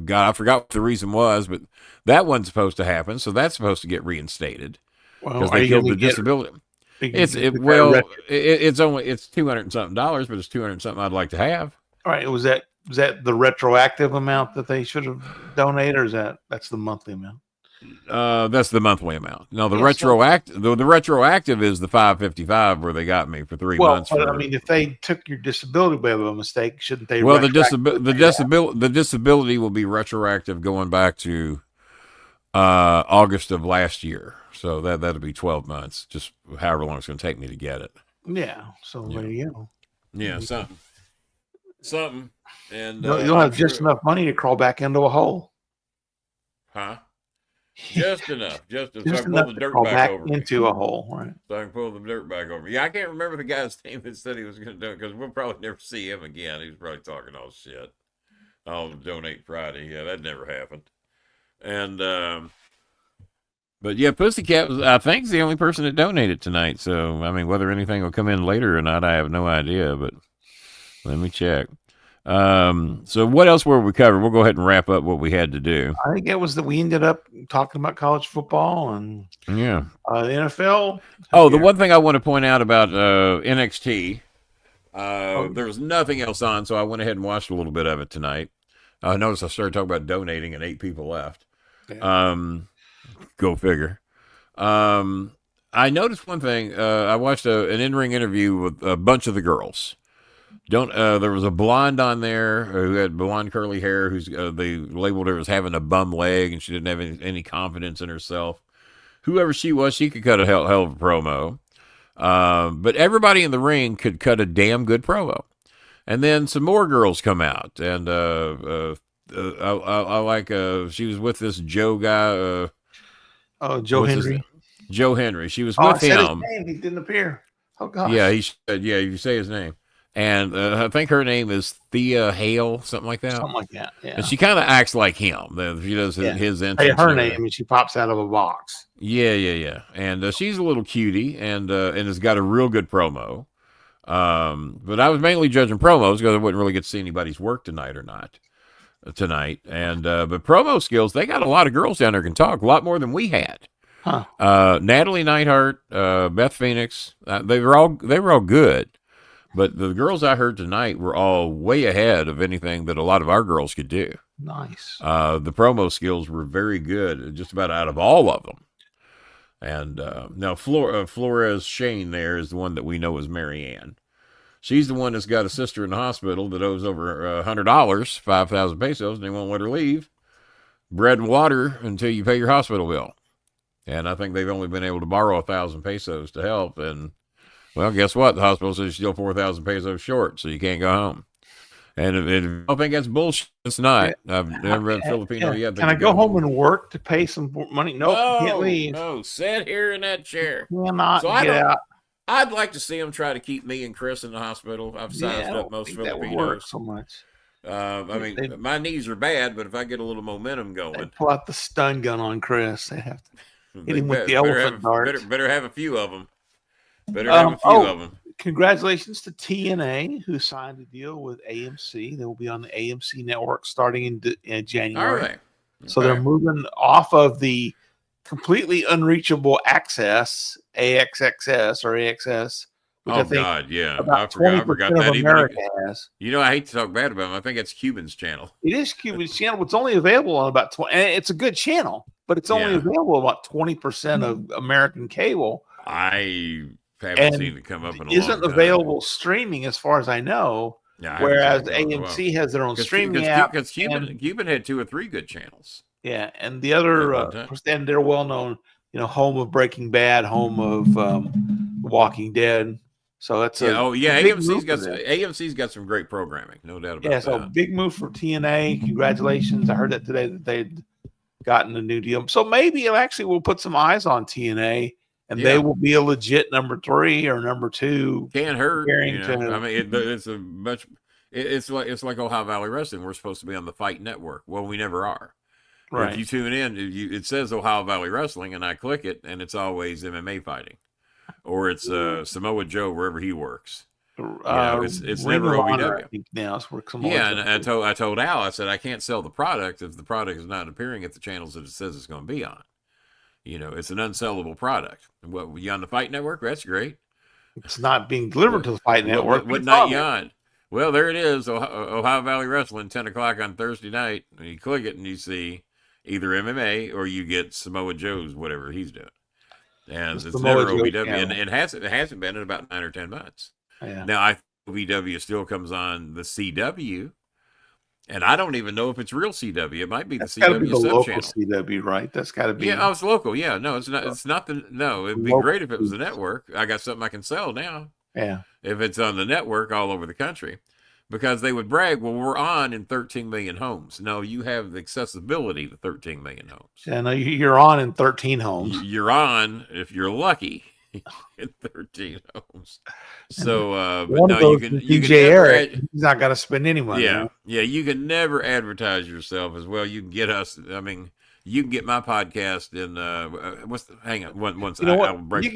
God, I forgot what the reason was, but that wasn't supposed to happen. So that's supposed to get reinstated because they killed the disability. It's only $200 and something, but it's $200 and something I'd like to have. All right, was that the retroactive amount that they should have donated, or that's the monthly amount? That's the monthly amount. No, the retroactive is the $555 where they got me for 3 months. Well, I mean, if they took your disability by a mistake, shouldn't they? Well, the disability will be retroactive going back to August of last year. So that'll be 12 months, just however long it's going to take me to get it. Yeah. So there you go. Yeah, something, and you'll have just enough money to crawl back into a hole. Huh? Just enough. Just so I can pull the dirt back over into a hole, right? So I can pull the dirt back over. Yeah, I can't remember the guy's name that said he was going to do it because we'll probably never see him again. He was probably talking all shit. I'll donate Friday. Yeah, that never happened. And, but yeah, Pussycat was, I think, the only person that donated tonight. So, I mean, whether anything will come in later or not, I have no idea, but let me check. So what else were we covering? We'll go ahead and wrap up what we had to do. I think it was that we ended up talking about college football and the NFL. Oh, the one thing I want to point out about NXT, there was nothing else on, so I went ahead and watched a little bit of it tonight. I noticed I started talking about donating and 8 people left. Yeah. Go figure. I noticed one thing. I watched an in-ring interview with a bunch of the girls. There was a blonde on there who had blonde curly hair who's they labeled her as having a bum leg and she didn't have any confidence in herself. Whoever she was, she could cut a hell of a promo. But everybody in the ring could cut a damn good promo. And then some more girls come out and I like she was with this Joe guy. Joe Henry. Joe Henry. She was with him. His name. He didn't appear. Oh gosh. Yeah, he said. Yeah, you say his name. And I think her name is Thea Hale, something like that. Something like that, yeah. And she kind of acts like him. She does his entrance. Her name, and she pops out of a box. Yeah. And she's a little cutie, and has got a real good promo. But I was mainly judging promos because I wouldn't really get to see anybody's work tonight. And but promo skills, they got a lot of girls down there who can talk, a lot more than we had. Huh. Natalie Neidhart, Beth Phoenix, they were all good. But the girls I heard tonight were all way ahead of anything that a lot of our girls could do. Nice. The promo skills were very good, just about out of all of them. And now Flores Shane there is the one that we know as Marianne. She's the one that's got a sister in the hospital that owes over $100, 5,000 pesos, and they won't let her leave. Bread and water until you pay your hospital bill. And I think they've only been able to borrow 1,000 pesos to help, and well, guess what? The hospital says you're still 4,000 pesos short, so you can't go home. And if I don't think that's bullshit, it's not. I've never read Filipino yet. Can I go home and work to pay some money? Nope, can't leave. No, sit here in that chair. Cannot get out. I'd like to see them try to keep me and Chris in the hospital. I've sized up most Filipinos. That would work so much. I mean, my knees are bad, but if I get a little momentum going, they'd pull out the stun gun on Chris. They have to hit him with the elephant dart. Better have a few of them. Better have a few of them. congratulations to TNA, who signed a deal with AMC. They will be on the AMC network starting in January. Are they? So they're moving off of the completely unreachable access, AXXS or AXS. Which I think I forgot that. America has. You know, I hate to talk bad about them. I think it's Cuban's channel. It is Cuban's channel. It's only available on about 20. And it's a good channel, but it's only available about 20% of American cable. I haven't seen it come up in a long time. Isn't available streaming as far as I know. Yeah, whereas AMC has their own streaming app. Because Cuban had 2 or 3 good channels. Yeah, and the other, and they're well known, home of Breaking Bad, home of Walking Dead. So that's AMC's got some great programming, no doubt about that. Yeah, so big move for TNA. Congratulations! I heard that today that they'd gotten a new deal. So maybe it actually will put some eyes on TNA, and they will be a legit number 3 or number 2. Can't hurt. I mean, it's like Ohio Valley Wrestling. We're supposed to be on the Fight Network. Well, we never are. Right. If you tune in, it says Ohio Valley Wrestling, and I click it, and it's always MMA fighting, or it's Samoa Joe wherever he works. It's never OVW. Now it's where and I told Al, I said I can't sell the product if the product is not appearing at the channels that it says it's going to be on. It's an unsellable product. What, you on the Fight Network? That's great. It's not being delivered to the Fight Network. What night you on? Well, there it is, Ohio Valley Wrestling, 10 o'clock on Thursday night. And you click it and you see either MMA or you get Samoa Joe's, whatever he's doing. And it's never OVW. And it hasn't been in about 9 or 10 months. Yeah. Now, OVW still comes on the CW. And I don't even know if it's real CW. It might be the CW sub-channel. CW, right? That's got to be. Yeah, it's local. Yeah, no, it's not. It's not the. No, it'd be great if it was the network. I got something I can sell now. Yeah. If it's on the network all over the country, because they would brag, well, we're on in 13 million homes. No, you have the accessibility to 13 million homes. Yeah, no, you're on in 13 homes. You're on if you're lucky. In 13 homes. So, but no, you can Eric, he's not got to spend any money. Yeah. Yeah. You can never advertise yourself as well. You can get us. I mean, you can get my podcast in, hang on one second. I'll break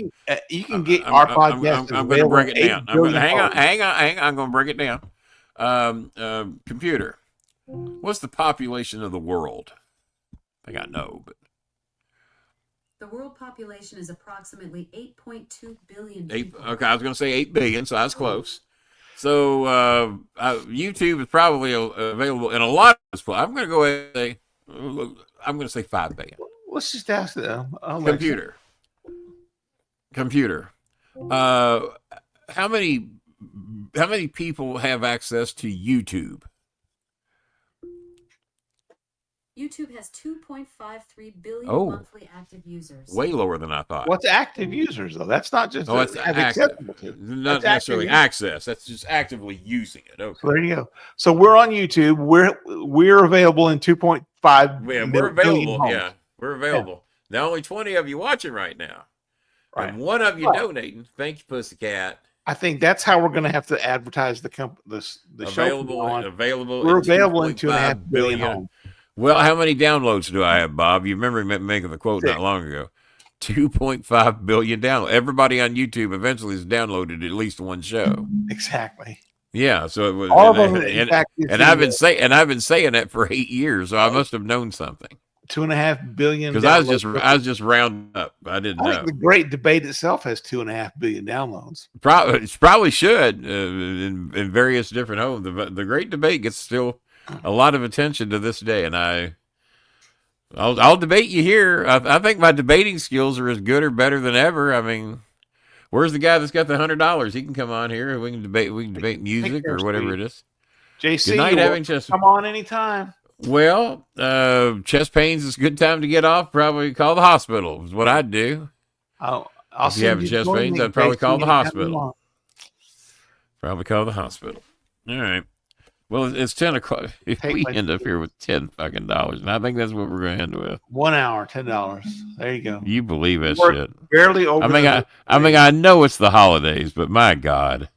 you can get our podcast. I'm going to break it down. Hang on. I'm going to break it down. Computer. What's the population of the world? I think I know, but. The world population is approximately 8.2 billion people. Okay, I was going to say 8 billion, so I was close. So YouTube is probably available in a lot of this. I'm going to go ahead and say, I'm going to say 5 billion. Let's just ask them. Computer. How many people have access to YouTube? YouTube has 2.53 billion monthly active users. Way lower than I thought. What's active users, though? That's not just it's active. Not necessarily access. That's just actively using it. Okay. So there you go. So we're on YouTube. We're available in 2.5 we're available. Homes. Yeah, we're available. Yeah. Now only 20 of you watching right now. Right. And one of you donating. Thank you, Pussycat. I think that's how we're going to have to advertise the show. Available. We're available in 2.5 billion homes. Well, how many downloads do I have, Bob? You remember making the quote not long ago. 2.5 billion downloads. Everybody on YouTube eventually has downloaded at least one show. Exactly. Yeah. So it was, all of them. And I've been saying that for 8 years, so I must have known something. 2.5 billion. Because I was just rounding up. I didn't know. The Great Debate itself has 2.5 billion downloads. Probably should in various different homes. The Great Debate gets still a lot of attention to this day, and I'll debate you here. I think my debating skills are as good or better than ever. I mean, where's the guy that's got the $100? He can come on here. We can debate music or whatever it is. JC, good night, come on anytime. Well, chest pains is a good time to get off. Probably call the hospital is what I'd do. If you have chest pains, I'd probably call the hospital. Probably call the hospital. All right. Well, it's 10 o'clock. If we end up here with $10 fucking dollars, and I think that's what we're going to end with. 1 hour, $10. There you go. You believe that shit? Barely over. I know it's the holidays, but my God,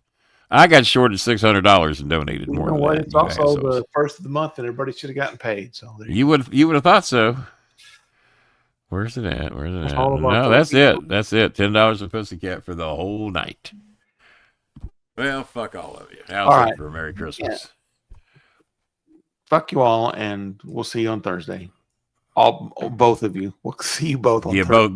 I got shorted $600 and donated more than that. It's also the first of the month, and everybody should have gotten paid. So you would have thought so. Where's it at? No, that's it. That's it. $10 a Pussycat for the whole night. Well, fuck all of you. All How's right. that for a Merry Christmas? Fuck you all, and we'll see you on Thursday. Both of you. We'll see you both on Yeah, Thursday. both